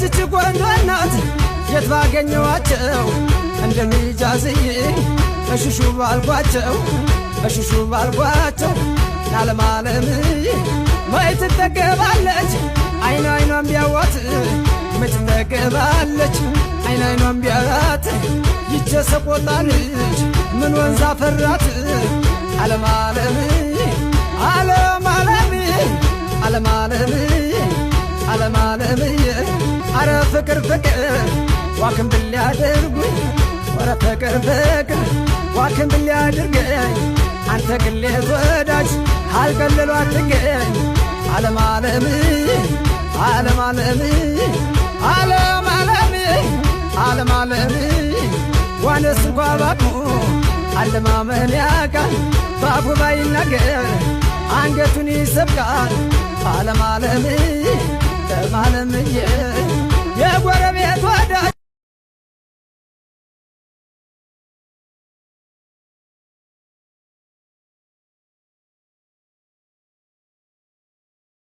እዚች ጎንደር ናት የት ባገኘዋቸው እንደሚጃዝይ እሽሹ ባልኳቸው እሽሹ ባልኳቸው ለዓለም ዓለም መች ትጠገባለች አይን አይኗን ቢያዋት መች ትጠገባለች አይን አይኗን ቢያዋት ይቼ ሰቆጣ ልጅ ምን ወንዝ አፈራት ዓለም ዓለም ዓለም ዓለም ዓለም ዓለም ዓለም ዓለም አረ ፍቅር ፍቅር ዋክም ብሊያደርጉኝ ወረ ፍቅር ፍቅር ዋክም ብሊያደርገኝ አንተ ግሌት ወዳጅ አልቀለሉ አትገኝ ዓለም ዓለም ዓለም ዓለም ዓለም ዓለም ዓለም ዓለም ዋነስ እንኳ ባቅሙ አለማመን ያቃል ባፉ ባይናገር አንገቱን ይሰብቃል ዓለም ዓለም ዓለምዬ